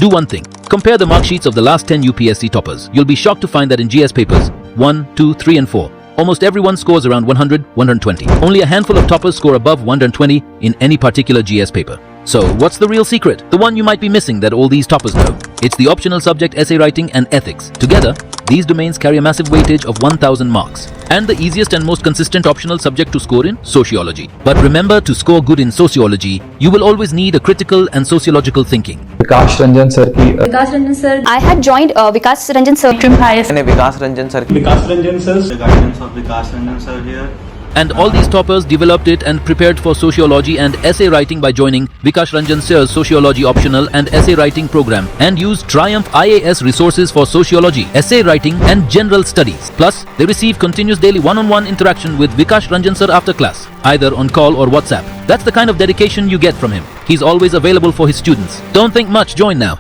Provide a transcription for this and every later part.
Do one thing. Compare the mark sheets of the last 10 UPSC toppers. You'll be shocked to find that in GS papers 1, 2, 3 and 4, almost everyone scores around 100, 120. Only a handful of toppers score above 120 in any particular GS paper. So, what's the real secret? The one you might be missing that all these toppers know. It's the optional subject essay writing and ethics. Together, these domains carry a massive weightage of 1000 marks. And the easiest and most consistent optional subject to score in sociology. But remember, to score good in sociology, you will always need a critical and sociological thinking. Vikas Ranjan sir की Vikas Ranjan sir I had joined Vikas Ranjan sir. मैंने Vikas Ranjan sir की Vikas Ranjan sir, the guidance of Vikas Ranjan sir here. And all these toppers developed it and prepared for sociology and essay writing by joining Vikas Ranjan Sir's Sociology Optional and Essay Writing program and used Triumph IAS resources for sociology, essay writing and general studies. Plus, they receive continuous daily one-on-one interaction with Vikas Ranjan Sir after class, either on call or WhatsApp. That's the kind of dedication you get from him. He's always available for his students. Don't think much, join now.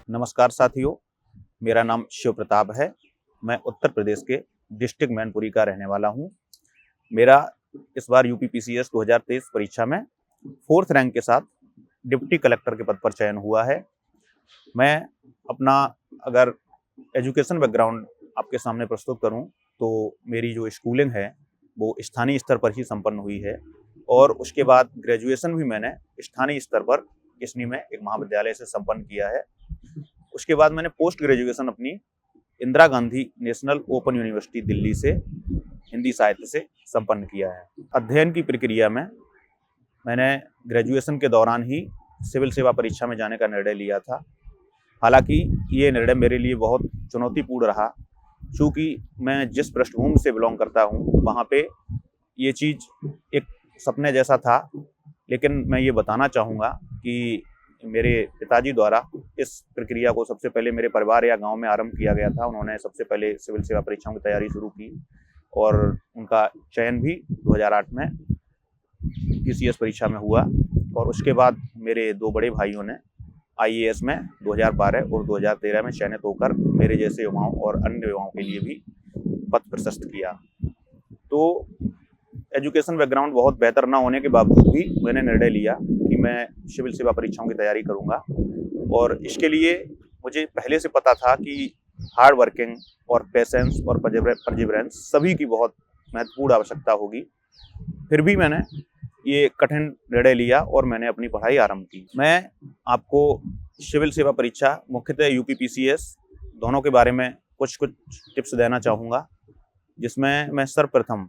नमस्कार साथियों, मेरा नाम शिव प्रताप है। मैं उत्तर प्रदेश के district Mainpuri का रहने वाला हूं। मेरा इस बार यूपीपीसीएस 2023 परीक्षा में 4th रैंक के साथ डिप्टी कलेक्टर के पद पर चयन हुआ है। मैं अपना अगर एजुकेशन बैकग्राउंड आपके सामने प्रस्तुत करूं तो मेरी जो स्कूलिंग है वो स्थानीय स्तर पर ही संपन्न हुई है और उसके बाद ग्रेजुएशन भी मैंने स्थानीय स्तर पर किसनी में एक महाविद्यालय से संपन्न किया है। उसके बाद मैंने पोस्ट ग्रेजुएशन अपनी Indira Gandhi national open university Delhi से हिंदी साहित्य से संपन्न किया है। अध्ययन की प्रक्रिया में मैंने ग्रेजुएशन के दौरान ही सिविल सेवा परीक्षा में जाने का निर्णय लिया था। हालांकि ये निर्णय मेरे लिए बहुत चुनौतीपूर्ण रहा, क्योंकि मैं जिस पृष्ठभूमि से बिलोंग करता हूँ वहाँ पे ये चीज़ एक सपने जैसा था। लेकिन मैं ये बताना चाहूँगा कि मेरे पिताजी द्वारा इस प्रक्रिया को सबसे पहले मेरे परिवार या गांव में आरंभ किया गया था। उन्होंने सबसे पहले सिविल सेवा परीक्षाओं की तैयारी शुरू की और उनका चयन भी 2008 में पीसीएस परीक्षा में हुआ और उसके बाद मेरे दो बड़े भाइयों ने आईएएस में 2012 और 2013 में चयनित होकर मेरे जैसे युवाओं और अन्य युवाओं के लिए भी पथ प्रशस्त किया। तो एजुकेशन बैकग्राउंड बहुत बेहतर ना होने के बावजूद भी मैंने निर्णय लिया कि मैं सिविल सेवा परीक्षाओं की तैयारी करूंगा और इसके लिए मुझे पहले से पता था कि हार्ड वर्किंग और पेशेंस और परसिवरेंस सभी की बहुत महत्वपूर्ण आवश्यकता होगी। फिर भी मैंने ये कठिन निर्णय लिया और मैंने अपनी पढ़ाई आरंभ की। मैं आपको सिविल सेवा परीक्षा मुख्यतः यूपीपीसीएस दोनों के बारे में कुछ टिप्स देना चाहूँगा, जिसमें मैं सर्वप्रथम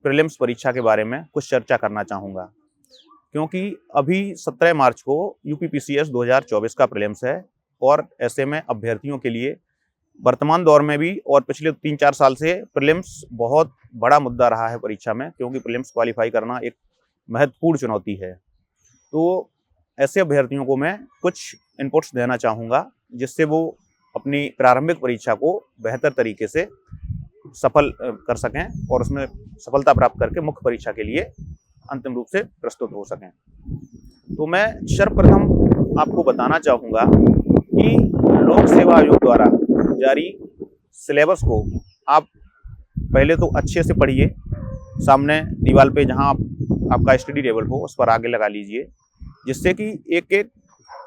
प्रीलिम्स परीक्षा के बारे में कुछ चर्चा करना चाहूँगा, क्योंकि अभी 17 मार्च को यूपीपीसीएस 2024 का प्रीलिम्स है और ऐसे में अभ्यर्थियों के लिए वर्तमान दौर में भी और पिछले 3-4 साल से प्रीलिम्स बहुत बड़ा मुद्दा रहा है परीक्षा में, क्योंकि प्रीलिम्स क्वालिफाई करना एक महत्वपूर्ण चुनौती है। तो ऐसे अभ्यर्थियों को मैं कुछ इनपुट्स देना चाहूँगा जिससे वो अपनी प्रारंभिक परीक्षा को बेहतर तरीके से सफल कर सकें और उसमें सफलता प्राप्त करके मुख्य परीक्षा के लिए अंतिम रूप से प्रस्तुत हो सकें। तो मैं सर्वप्रथम आपको बताना चाहूँगा कि लोक सेवा आयोग द्वारा जारी सिलेबस को आप पहले तो अच्छे से पढ़िए, सामने दीवार पे जहाँ आपका स्टडी टेबल हो उस पर आगे लगा लीजिए, जिससे कि एक एक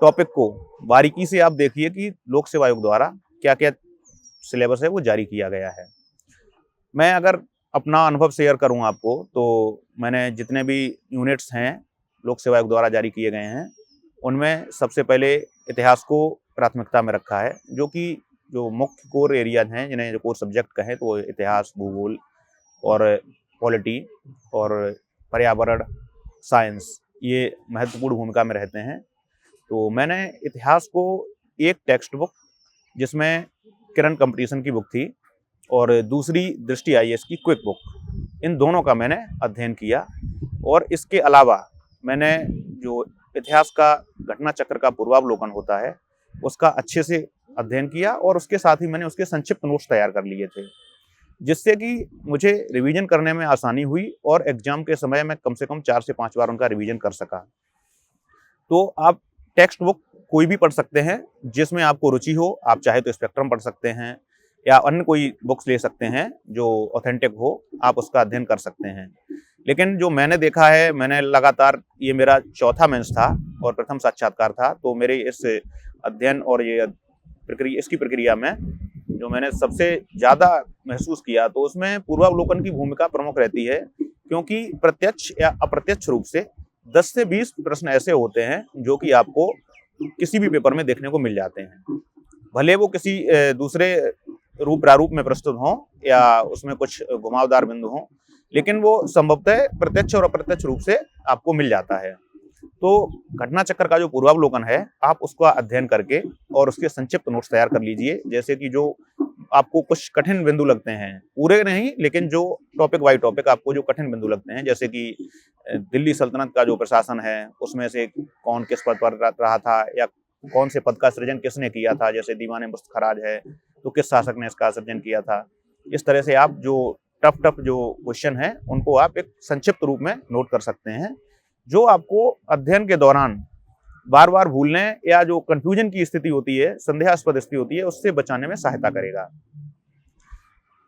टॉपिक को बारीकी से आप देखिए कि लोक सेवा आयोग द्वारा क्या क्या सिलेबस है वो जारी किया गया है। मैं अगर अपना अनुभव शेयर करूं आपको, तो मैंने जितने भी यूनिट्स हैं लोक सेवा आयोग द्वारा जारी किए गए हैं उनमें सबसे पहले इतिहास को प्राथमिकता में रखा है, जो मुख्य कोर एरियाज हैं, जिन्हें जो कोर सब्जेक्ट कहें तो इतिहास, भूगोल और पॉलिटी और पर्यावरण, साइंस, ये महत्वपूर्ण भूमिका में रहते हैं। तो मैंने इतिहास को एक टेक्स्ट बुक जिसमें किरण कंपटीशन की बुक थी और दूसरी दृष्टि आईएएस की क्विक बुक, इन दोनों का मैंने अध्ययन किया और इसके अलावा मैंने जो इतिहास का घटना चक्र का पूर्वावलोकन होता है उसका अच्छे से अध्ययन किया और उसके साथ ही मैंने उसके संक्षिप्त नोट्स तैयार कर लिए थे, जिससे कि मुझे रिवीजन करने में आसानी हुई और एग्जाम के समय मैं कम से कम 4 से 5 बार उनका रिवीजन कर सका। तो आप टेक्स्ट बुक कोई भी पढ़ सकते हैं जिसमें आपको रुचि हो। आप चाहे तो स्पेक्ट्रम पढ़ सकते हैं या अन्य कोई बुक्स ले सकते हैं जो ऑथेंटिक हो, आप उसका अध्ययन कर सकते हैं। लेकिन जो मैंने देखा है, मैंने लगातार, ये मेरा चौथा मेंस था और प्रथम साक्षात्कार था, तो मेरे इस अध्ययन और ये इसकी प्रक्रिया में जो मैंने सबसे ज़्यादा महसूस किया, तो उसमें पूर्वावलोकन की भूमिका प्रमुख रहती है, क्योंकि प्रत्यक्ष या अप्रत्यक्ष रूप से 10 से 20 प्रश्न ऐसे होते हैं जो कि आपको किसी भी पेपर में देखने को मिल जाते हैं। भले वो किसी दूसरे रूप प्रारूप में प्रस्तुत हों या उसमें कुछ घुमावदार बिंदु हों, लेकिन वो संभवतः प्रत्यक्ष और अप्रत्यक्ष रूप से आपको मिल जाता है। तो घटना चक्र का जो पूर्वावलोकन है, आप उसका अध्ययन करके और उसके संक्षिप्त नोट्स तैयार कर लीजिए। जैसे कि जो आपको कुछ कठिन बिंदु लगते हैं, पूरे नहीं, लेकिन जो टॉपिक बाय टॉपिक आपको जो कठिन बिंदु लगते हैं, जैसे कि दिल्ली सल्तनत का जो प्रशासन है, उसमें से कौन किस पद पर रहा था या कौन से पद का सृजन किसने किया था, जैसे दीवान मुस्तखराज है तो किस शासक ने इसका सृजन किया था। इस तरह से आप जो टफ जो क्वेश्चन है, उनको आप एक संक्षिप्त रूप में नोट कर सकते हैं, जो आपको अध्ययन के दौरान बार बार भूलने या जो कंफ्यूजन की स्थिति होती है, संदेहास्पद स्थिति होती है, उससे बचाने में सहायता करेगा।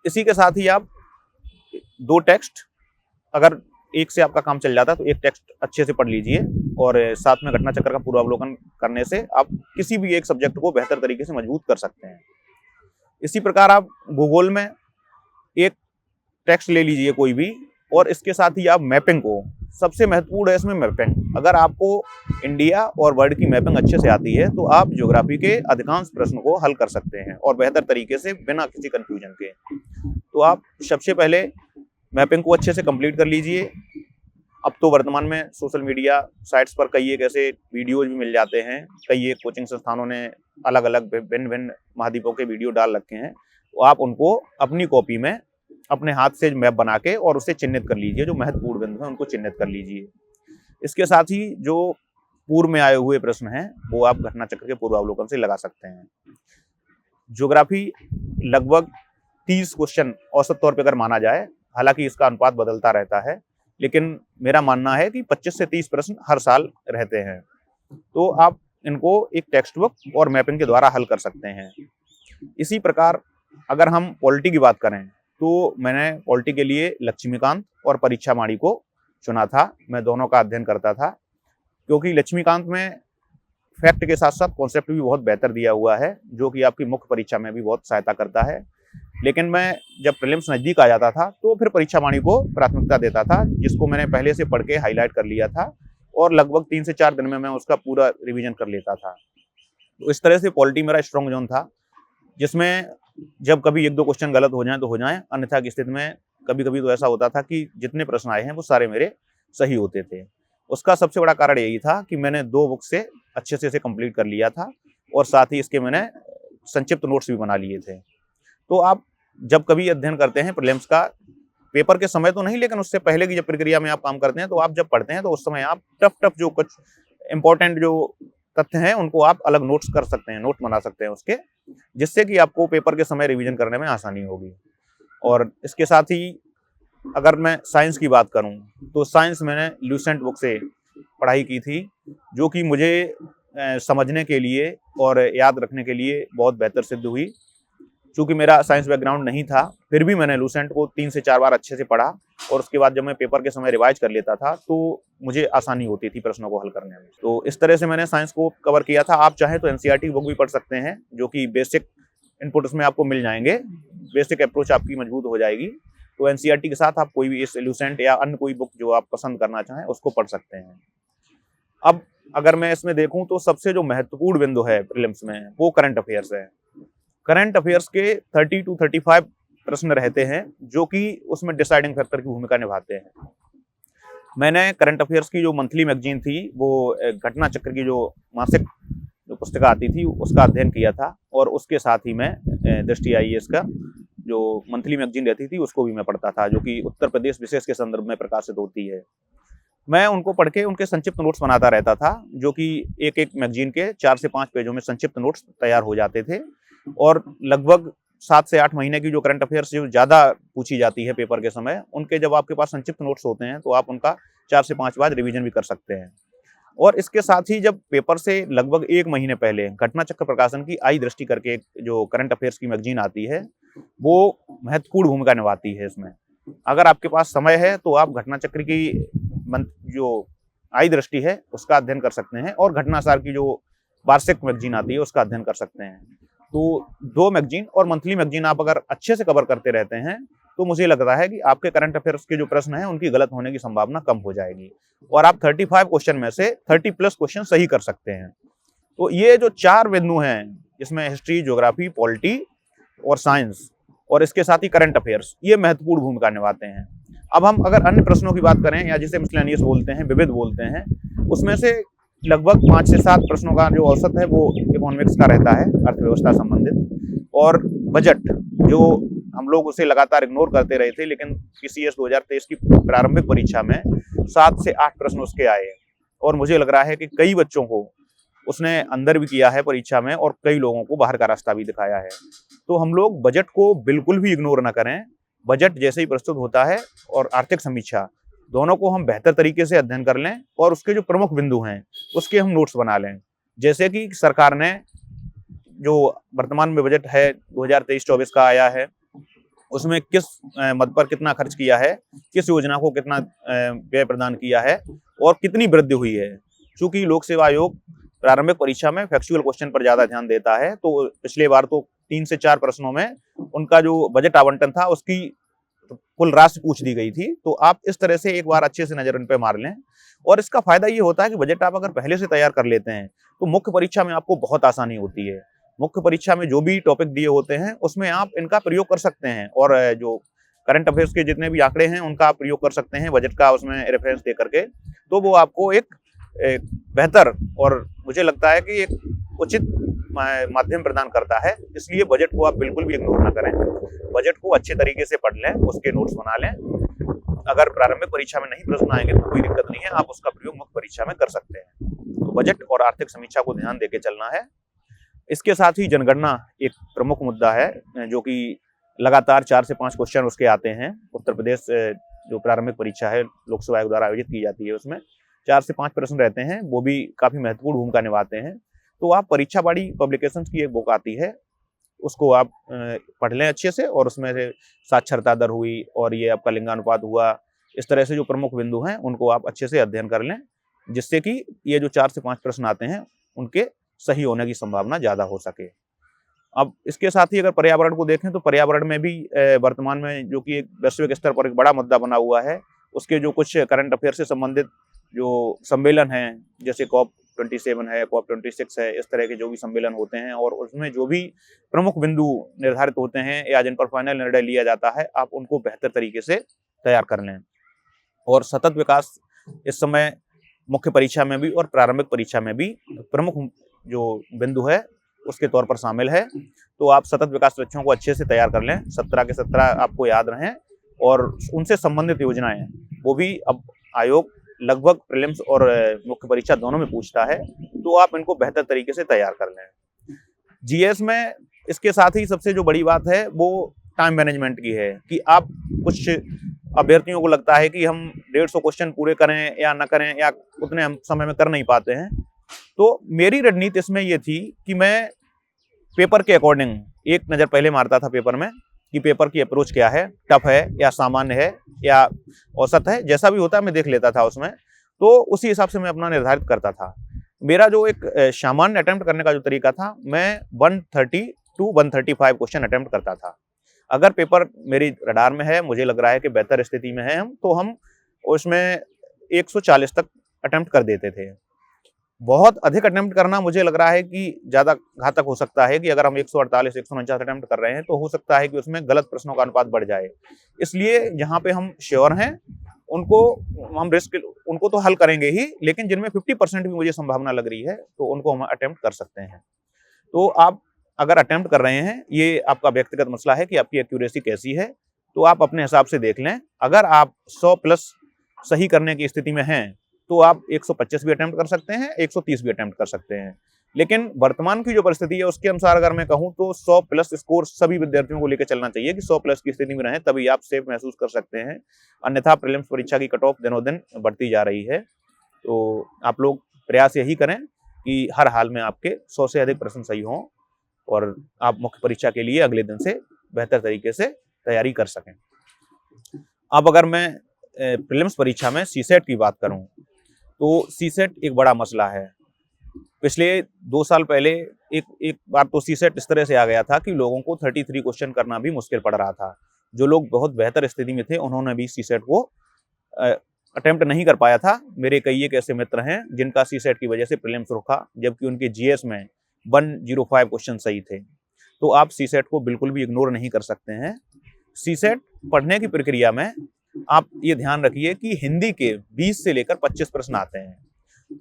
इसी के साथ ही आप 2 टेक्स्ट, अगर एक से आपका काम चल जाता है तो एक टेक्स्ट अच्छे से पढ़ लीजिए और साथ में घटना चक्र का पूर्वावलोकन करने से आप किसी भी एक सब्जेक्ट को बेहतर तरीके से मजबूत कर सकते हैं। इसी प्रकार आप भूगोल में एक टेक्स्ट ले लीजिए कोई भी, और इसके साथ ही आप मैपिंग को, सबसे महत्वपूर्ण है इसमें मैपिंग। अगर आपको इंडिया और वर्ल्ड की मैपिंग अच्छे से आती है तो आप ज्योग्राफी के अधिकांश प्रश्न को हल कर सकते हैं और बेहतर तरीके से, बिना किसी कंफ्यूजन के। तो आप सबसे पहले मैपिंग को अच्छे से कंप्लीट कर लीजिए। अब तो वर्तमान में सोशल मीडिया साइट्स पर कई एक ऐसे वीडियोज भी मिल जाते हैं, कई एक कोचिंग संस्थानों ने अलग अलग भिन्न भिन्न महाद्वीपों के वीडियो डाल रखे हैं, तो आप उनको अपनी कॉपी में अपने हाथ से मैप बना के और उसे चिन्हित कर लीजिए, जो महत्वपूर्ण बिंदु हैं उनको चिन्हित कर लीजिए। इसके साथ ही जो पूर्व में आए हुए प्रश्न हैं, वो आप घटना चक्र के पूर्वावलोकन से लगा सकते हैं। ज्योग्राफी लगभग 30 क्वेश्चन औसत तौर पर अगर माना जाए, हालांकि इसका अनुपात बदलता रहता है, लेकिन मेरा मानना है कि 25 से 30 प्रश्न हर साल रहते हैं। तो आप इनको एक टेक्स्ट बुक और मैपिंग के द्वारा हल कर सकते हैं। इसी प्रकार अगर हम पॉलिटी की बात करें, तो मैंने पॉलिटी के लिए लक्ष्मीकांत और परीक्षावाणी को चुना था। मैं दोनों का अध्ययन करता था, क्योंकि लक्ष्मीकांत में फैक्ट के साथ साथ कॉन्सेप्ट भी बहुत बेहतर दिया हुआ है, जो कि आपकी मुख्य परीक्षा में भी बहुत सहायता करता है। लेकिन मैं जब प्रीलिम्स नज़दीक आ जाता था, तो फिर परीक्षावाणी को प्राथमिकता देता था, जिसको मैंने पहले से पढ़ के हाईलाइट कर लिया था और लगभग 3 से 4 दिन में मैं उसका पूरा रिवीजन कर लेता था। तो इस तरह से पॉलिटी मेरा स्ट्रॉन्ग जोन था, जिसमें जब कभी 1-2 क्वेश्चन गलत हो जाएं तो हो जाएं, अन्यथा की स्थिति में कभी कभी तो ऐसा होता था कि जितने प्रश्न आए हैं वो सारे मेरे सही होते थे। उसका सबसे बड़ा कारण यही था कि मैंने 2 बुक से अच्छे से इसे कंप्लीट कर लिया था और साथ ही इसके मैंने संक्षिप्त नोट्स भी बना लिए थे। तो आप जब कभी अध्ययन करते हैं प्रीलिम्स का, पेपर के समय तो नहीं, लेकिन उससे पहले की जब प्रक्रिया में आप काम करते हैं, तो आप जब पढ़ते हैं तो उस समय आप टफ जो कुछ इंपॉर्टेंट जो तथ्य हैं उनको आप अलग नोट्स कर सकते हैं, नोट बना सकते हैं उसके, जिससे कि आपको पेपर के समय रिवीजन करने में आसानी होगी। और इसके साथ ही अगर मैं साइंस की बात करूं, तो साइंस मैंने लूसेंट बुक से पढ़ाई की थी, जो कि मुझे समझने के लिए और याद रखने के लिए बहुत बेहतर सिद्ध हुई। चूँकि मेरा साइंस बैकग्राउंड नहीं था, फिर भी मैंने लूसेंट को 3 से 4 बार अच्छे से पढ़ा और उसके बाद जब मैं पेपर के समय रिवाइज कर लेता था, तो मुझे आसानी होती थी प्रश्नों को हल करने में। तो इस तरह से मैंने साइंस को कवर किया था। आप चाहें तो एनसीईआरटी बुक भी पढ़ सकते हैं, जो कि बेसिक इनपुट उसमें आपको मिल जाएंगे, बेसिक अप्रोच आपकी मजबूत हो जाएगी। तो एनसीईआरटी के साथ आप कोई भी इस लूसेंट या अन्य कोई बुक जो आप पसंद करना चाहें उसको पढ़ सकते हैं। अब अगर मैं इसमें देखूँ, तो सबसे जो महत्वपूर्ण बिंदु है प्रीलिम्स में, वो करंट अफेयर्स है। करंट अफेयर्स के 30 to 35 प्रश्न रहते हैं, जो कि उसमें डिसाइडिंग फैक्टर की भूमिका निभाते हैं। मैंने करंट अफेयर्स की जो मंथली मैगजीन थी, वो घटना चक्र की जो मासिक जो पुस्तिका आती थी, उसका अध्ययन किया था और उसके साथ ही मैं दृष्टि आईएएस का जो मंथली मैगजीन रहती थी उसको भी मैं पढ़ता था, जो कि उत्तर प्रदेश विशेष के संदर्भ में प्रकाशित होती है। मैं उनको पढ़ के उनके संक्षिप्त नोट्स बनाता रहता था, जो कि एक मैगजीन के 4 से 5 पेजों में संक्षिप्त नोट्स तैयार हो जाते थे और लगभग 7 से 8 महीने की जो करंट अफेयर्स जो ज़्यादा पूछी जाती है पेपर के समय, उनके जब आपके पास संक्षिप्त नोट्स होते हैं तो आप उनका 4 से 5 बार रिवीजन भी कर सकते हैं। और इसके साथ ही जब पेपर से लगभग 1 महीने पहले घटना चक्र प्रकाशन की आई दृष्टि करके जो करंट अफेयर्स की मैगजीन आती है, वो महत्वपूर्ण भूमिका निभाती है इसमें। अगर आपके पास समय है तो आप घटना चक्र की जो आई दृष्टि है उसका अध्ययन कर सकते हैं, और घटनासार की जो वार्षिक मैगजीन आती है उसका अध्ययन कर सकते हैं। तो 2 मैगजीन और मंथली मैगजीन आप अगर अच्छे से कवर करते रहते हैं तो मुझे लगता है कि आपके करंट अफेयर्स के जो प्रश्न हैं उनकी गलत होने की संभावना कम हो जाएगी, और आप 35 क्वेश्चन में से 30 प्लस क्वेश्चन सही कर सकते हैं। तो ये जो 4 बिंदु हैं, इसमें हिस्ट्री, ज्योग्राफी, पॉलिटी और साइंस, और इसके साथ ही करंट अफेयर्स, ये महत्वपूर्ण भूमिका निभाते हैं। अब हम अगर अन्य प्रश्नों की बात करें, या जिसे मिसलेनियस बोलते हैं, विविध बोलते हैं, उसमें से लगभग 5 से 7 प्रश्नों का जो औसत है वो इकोनॉमिक्स का रहता है, अर्थव्यवस्था संबंधित। और बजट, जो हम लोग उसे लगातार इग्नोर करते रहे थे, लेकिन पीसीएस 2023 की प्रारंभिक परीक्षा में 7 से 8 प्रश्न उसके आए, और मुझे लग रहा है कि कई बच्चों को उसने अंदर भी किया है परीक्षा में, और कई लोगों को बाहर का रास्ता भी दिखाया है। तो हम लोग बजट को बिल्कुल भी इग्नोर ना करें। बजट जैसे ही प्रस्तुत होता है और आर्थिक समीक्षा, दोनों को हम बेहतर तरीके से अध्ययन कर लें, और उसके जो प्रमुख बिंदु हैं उसके हम नोट्स बना लें। जैसे कि सरकार ने जो वर्तमान में बजट है 2023-24 का आया है, उसमें किस मद पर कितना खर्च किया है, किस योजना को कितना व्यय प्रदान किया है, और कितनी वृद्धि हुई है। चूंकि लोक सेवा आयोग प्रारंभिक परीक्षा में फैक्चुअल क्वेश्चन पर ज्यादा ध्यान देता है, तो पिछले बार तो 3 से 4 प्रश्नों में उनका जो बजट आवंटन था उसकी कुल राशि पूछ दी गई थी। तो आप इस तरह से एक बार अच्छे से नजर इन पे मार लें, और इसका फायदा ये होता है कि बजट आप अगर पहले से तैयार कर लेते हैं तो मुख्य परीक्षा में आपको बहुत आसानी होती है। मुख्य परीक्षा में जो भी टॉपिक दिए होते हैं उसमें आप इनका प्रयोग कर सकते हैं, और जो करंट अफेयर्स के जितने भी आंकड़े हैं उनका आप प्रयोग कर सकते हैं बजट का उसमें रेफरेंस दे करके। तो वो आपको एक बेहतर, और मुझे लगता है कि एक उचित माध्यम प्रदान करता है। इसलिए बजट को आप बिल्कुल भी इग्नोर ना करें, बजट को अच्छे तरीके से पढ़ लें, उसके नोट्स बना लें। अगर प्रारंभिक परीक्षा में नहीं प्रश्न आएंगे तो कोई दिक्कत नहीं है, आप उसका प्रयोग मुख्य परीक्षा में कर सकते हैं। तो बजट और आर्थिक समीक्षा को ध्यान देके चलना है। इसके साथ ही जनगणना एक प्रमुख मुद्दा है, जो कि लगातार 4 से 5 क्वेश्चन उसके आते हैं। उत्तर प्रदेश जो प्रारंभिक परीक्षा है लोक सेवा आयोग द्वारा आयोजित की जाती है, उसमें 4 से 5 प्रश्न रहते हैं, वो भी काफी महत्वपूर्ण भूमिका निभाते हैं। तो आप परीक्षा बाड़ी पब्लिकेशंस की एक बुक आती है, उसको आप पढ़ लें अच्छे से, और उसमें से साक्षरता दर हुई, और ये आपका लिंगानुपात हुआ, इस तरह से जो प्रमुख बिंदु हैं उनको आप अच्छे से अध्ययन कर लें, जिससे कि ये जो 4 से 5 प्रश्न आते हैं उनके सही होने की संभावना ज्यादा हो सके। अब इसके साथ ही अगर पर्यावरण को देखें तो पर्यावरण में भी वर्तमान में जो कि एक वैश्विक स्तर पर एक बड़ा मुद्दा बना हुआ है, उसके जो कुछ करंट अफेयर से संबंधित जो सम्मेलन हैं, जैसे COP27 है, COP26 है, इस तरह के जो भी सम्मेलन होते हैं, और उसमें जो भी प्रमुख बिंदु निर्धारित होते हैं या जिन पर फाइनल निर्णय लिया जाता है, आप उनको बेहतर तरीके से तैयार कर लें। और सतत विकास इस समय मुख्य परीक्षा में भी और प्रारंभिक परीक्षा में भी प्रमुख जो बिंदु है उसके तौर पर शामिल है। तो आप सतत विकास लक्ष्यों को अच्छे से तैयार कर लें, 17 के 17 आपको याद रहें, और उनसे संबंधित योजनाएं वो भी अब आयोग लगभग प्रीलिम्स और मुख्य परीक्षा दोनों में पूछता है, तो आप इनको बेहतर तरीके से तैयार कर लें। जीएस में इसके साथ ही सबसे जो बड़ी बात है वो टाइम मैनेजमेंट की है, कि आप कुछ अभ्यर्थियों को लगता है कि हम 150 क्वेश्चन पूरे करें या न करें, या उतने हम समय में कर नहीं पाते हैं। तो मेरी रणनीति इसमें ये थी कि मैं पेपर के अकॉर्डिंग एक नज़र पहले मारता था पेपर में, कि पेपर की अप्रोच क्या है, टफ है या सामान्य है या औसत है, जैसा भी होता है मैं देख लेता था उसमें, तो उसी हिसाब से मैं अपना निर्धारित करता था। मेरा जो एक सामान्य अटेम्प्ट करने का जो तरीका था, मैं 130 to 135 क्वेश्चन अटेम्प्ट करता था। अगर पेपर मेरी रडार में है, मुझे लग रहा है कि बेहतर स्थिति में है हम, तो हम उसमें 140 तक अटेम्प्ट कर देते थे। बहुत अधिक अटेम्प्ट करना मुझे लग रहा है कि ज़्यादा घातक हो सकता है, कि अगर हम 148 149 अटेम्प्ट कर रहे हैं तो हो सकता है कि उसमें गलत प्रश्नों का अनुपात बढ़ जाए। इसलिए जहाँ पे हम श्योर हैं उनको हम रिस्क उनको तो हल करेंगे ही, लेकिन जिनमें 50% भी मुझे संभावना लग रही है तो उनको हम अटेम्प्ट कर सकते हैं। तो आप अगर अटेम्प्ट कर रहे हैं, ये आपका व्यक्तिगत मसला है कि आपकी एक्यूरेसी कैसी है, तो आप अपने हिसाब से देख लें। अगर आप 100 प्लस सही करने की स्थिति में हैं तो आप 125 भी अटेम्प्ट कर सकते हैं, 130 भी अटेम्प्ट कर सकते हैं। लेकिन वर्तमान की जो परिस्थिति है उसके अनुसार अगर मैं कहूं तो 100 प्लस स्कोर सभी विद्यार्थियों को लेकर चलना चाहिए, कि 100 प्लस की स्थिति में रहें, तभी आप सेफ महसूस कर सकते हैं। अन्यथा प्रीलिम्स परीक्षा की कट ऑफ दिनों दिन बढ़ती जा रही है। तो आप लोग प्रयास यही करें कि हर हाल में आपके 100 से अधिक प्रश्न सही हों, और आप मुख्य परीक्षा के लिए अगले दिन से बेहतर तरीके से तैयारी कर सकें। अब अगर मैं प्रीलिम्स परीक्षा में सीसेट की बात करूं तो सीसेट एक बड़ा मसला है। पिछले 2 साल पहले एक बार तो सीसेट इस तरह से आ गया था कि लोगों को 33 क्वेश्चन करना भी मुश्किल पड़ रहा था। जो लोग बहुत बेहतर स्थिति में थे उन्होंने भी सीसेट को अटेम्प्ट नहीं कर पाया था। मेरे कई एक ऐसे मित्र हैं जिनका सीसेट की वजह से प्रीलिम्स रुका, जबकि उनके जीएस में 105 क्वेश्चन सही थे। तो आप सीसेट को बिल्कुल भी इग्नोर नहीं कर सकते हैं। सीसेट पढ़ने की प्रक्रिया में आप ये ध्यान रखिए कि हिंदी के 20 से लेकर 25 प्रश्न आते हैं,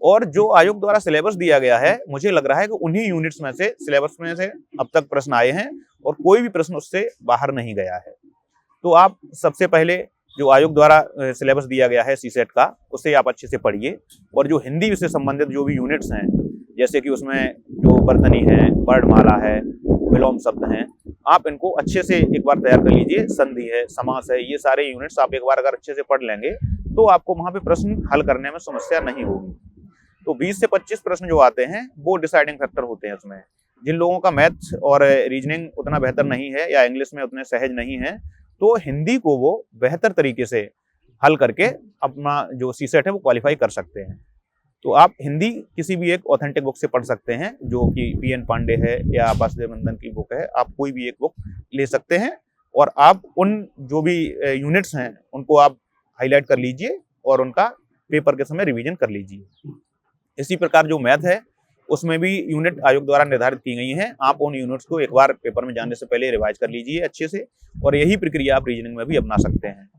और जो आयोग द्वारा सिलेबस दिया गया है मुझे लग रहा है कि उन्हीं यूनिट्स में से सिलेबस में से अब तक प्रश्न आए हैं और कोई भी प्रश्न उससे बाहर नहीं गया है। तो आप सबसे पहले जो आयोग द्वारा सिलेबस दिया गया है सीसेट का, उसे आप अच्छे से पढ़िए, और जो हिंदी से संबंधित जो भी यूनिट्स हैं, जैसे कि उसमें जो वर्तनी है, वर्णमाला है, विलोम शब्द हैं, आप इनको अच्छे से एक बार तैयार कर लीजिए। संधि है, समास है, ये सारे यूनिट्स आप एक बार अगर अच्छे से पढ़ लेंगे तो आपको वहां पे प्रश्न हल करने में समस्या नहीं होगी। तो 20 से 25 प्रश्न जो आते हैं वो डिसाइडिंग फैक्टर होते हैं उसमें। जिन लोगों का मैथ्स और रीजनिंग उतना बेहतर नहीं है या इंग्लिश में उतने सहज नहीं है, तो हिंदी को वो बेहतर तरीके से हल करके अपना जो सीसेट है वो क्वालिफाई कर सकते हैं। तो आप हिंदी किसी भी एक ऑथेंटिक बुक से पढ़ सकते हैं, जो कि पीएन पांडे है या वासुदेव नंदन की बुक है। आप कोई भी एक बुक ले सकते हैं और आप उन जो भी यूनिट्स हैं उनको आप हाईलाइट कर लीजिए और उनका पेपर के समय रिवीजन कर लीजिए। इसी प्रकार जो मैथ है उसमें भी यूनिट आयोग द्वारा निर्धारित की गई हैं। आप उन यूनिट्स को एक बार पेपर में जाने से पहले रिवाइज कर लीजिए अच्छे से, और यही प्रक्रिया आप रीजनिंग में भी अपना सकते हैं।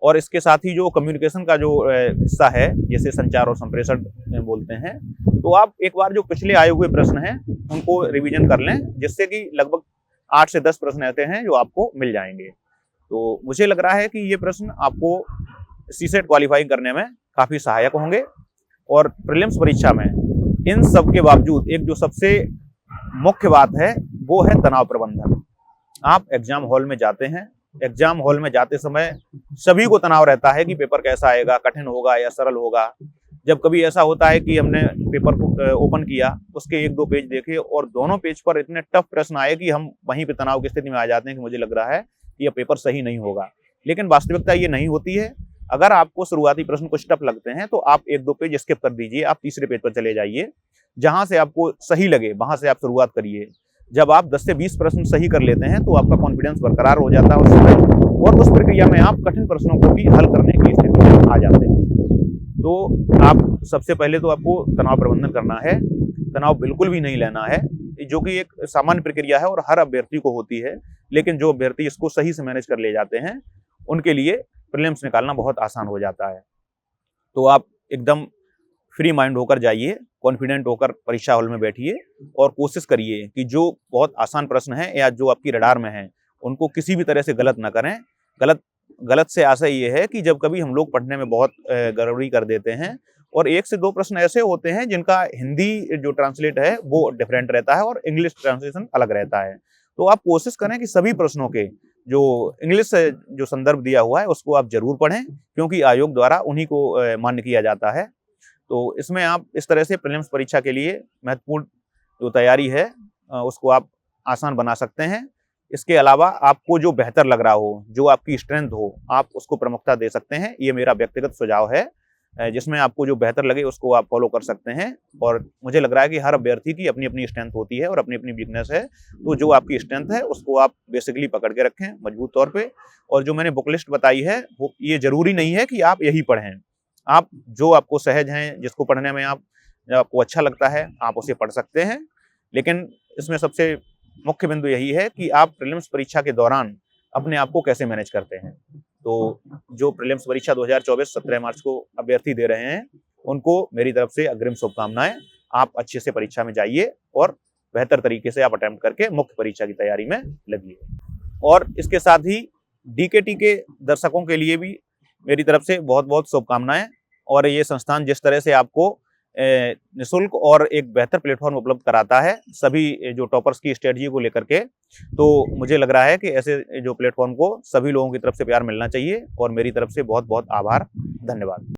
और इसके साथ ही जो कम्युनिकेशन का जो हिस्सा है, जैसे संचार और संप्रेषण बोलते हैं, तो आप एक बार जो पिछले आए हुए प्रश्न हैं उनको रिवीजन कर लें, जिससे कि लगभग 8 से 10 प्रश्न ऐसे हैं जो आपको मिल जाएंगे। तो मुझे लग रहा है कि ये प्रश्न आपको सीसेट क्वालिफाई करने में काफ़ी सहायक होंगे। और प्रीलिम्स परीक्षा में इन सब के बावजूद एक जो सबसे मुख्य बात है वो है तनाव प्रबंधन। आप एग्जाम हॉल में जाते हैं, एग्जाम हॉल में जाते समय सभी को तनाव रहता है कि पेपर कैसा आएगा, कठिन होगा या सरल होगा। जब कभी ऐसा होता है कि हमने पेपर को ओपन किया, उसके 1-2 पेज देखे और दोनों पेज पर इतने टफ प्रश्न आए कि हम वहीं पे तनाव की स्थिति में आ जाते हैं कि मुझे लग रहा है कि यह पेपर सही नहीं होगा। लेकिन वास्तविकता ये नहीं होती है। अगर आपको शुरुआती प्रश्न कुछ टफ लगते हैं तो आप 1-2 पेज स्किप कर दीजिए, आप तीसरे पेज पर चले जाइए। जहां से आपको सही लगे वहां से आप शुरुआत करिए। जब आप 10 से 20 प्रश्न सही कर लेते हैं तो आपका कॉन्फिडेंस बरकरार हो जाता है उस समय, और उस प्रक्रिया में आप कठिन प्रश्नों को भी हल करने की स्थिति में आ जाते हैं। तो आप सबसे पहले तो आपको तनाव प्रबंधन करना है। तनाव बिल्कुल भी नहीं लेना है, जो कि एक सामान्य प्रक्रिया है और हर अभ्यर्थी को होती है। लेकिन जो अभ्यर्थी इसको सही से मैनेज कर ले जाते हैं उनके लिए प्रीलिम्स निकालना बहुत आसान हो जाता है। तो आप एकदम फ्री माइंड होकर जाइए, कॉन्फिडेंट होकर परीक्षा हॉल में बैठिए और कोशिश करिए कि जो बहुत आसान प्रश्न हैं या जो आपकी रडार में हैं उनको किसी भी तरह से गलत ना करें। गलत से आशा ये है कि जब कभी हम लोग पढ़ने में बहुत गड़बड़ी कर देते हैं और 1 से 2 प्रश्न ऐसे होते हैं जिनका हिंदी जो ट्रांसलेट है वो डिफरेंट रहता है और इंग्लिश ट्रांसलेशन अलग रहता है। तो आप कोशिश करें कि सभी प्रश्नों के जो इंग्लिश से जो संदर्भ दिया हुआ है उसको आप जरूर पढ़ें, क्योंकि आयोग द्वारा उन्हीं को मान्य किया जाता है। तो इसमें आप इस तरह से प्रीलिम्स परीक्षा के लिए महत्वपूर्ण जो तैयारी है उसको आप आसान बना सकते हैं। इसके अलावा आपको जो बेहतर लग रहा हो, जो आपकी स्ट्रेंथ हो, आप उसको प्रमुखता दे सकते हैं। ये मेरा व्यक्तिगत सुझाव है, जिसमें आपको जो बेहतर लगे उसको आप फॉलो कर सकते हैं। और मुझे लग रहा है कि हर अभ्यर्थी की अपनी अपनी स्ट्रेंथ होती है और अपनी अपनी वीकनेस है। तो जो आपकी स्ट्रेंथ है उसको आप बेसिकली पकड़ के रखें मजबूत तौर पे। और जो मैंने बुक लिस्ट बताई है वो ये जरूरी नहीं है कि आप यही पढ़ें। आप जो आपको सहज हैं, जिसको पढ़ने में आपको अच्छा लगता है, आप उसे पढ़ सकते हैं। लेकिन इसमें सबसे मुख्य बिंदु यही है कि आप प्रीलिम्स परीक्षा के दौरान अपने आप को कैसे मैनेज करते हैं। तो जो प्रीलिम्स परीक्षा 2024 17 मार्च को अभ्यर्थी दे रहे हैं उनको मेरी तरफ से अग्रिम शुभकामनाएं। आप अच्छे से परीक्षा में जाइए और बेहतर तरीके से आप अटेम्प्ट करके मुख्य परीक्षा की तैयारी में लगिए। और इसके साथ ही डीकेटी के दर्शकों के लिए भी मेरी तरफ से बहुत बहुत शुभकामनाएं। और ये संस्थान जिस तरह से आपको निःशुल्क और एक बेहतर प्लेटफॉर्म उपलब्ध कराता है सभी जो टॉपर्स की स्ट्रेटजी को लेकर के, तो मुझे लग रहा है कि ऐसे जो प्लेटफॉर्म को सभी लोगों की तरफ से प्यार मिलना चाहिए। और मेरी तरफ से बहुत बहुत आभार, धन्यवाद।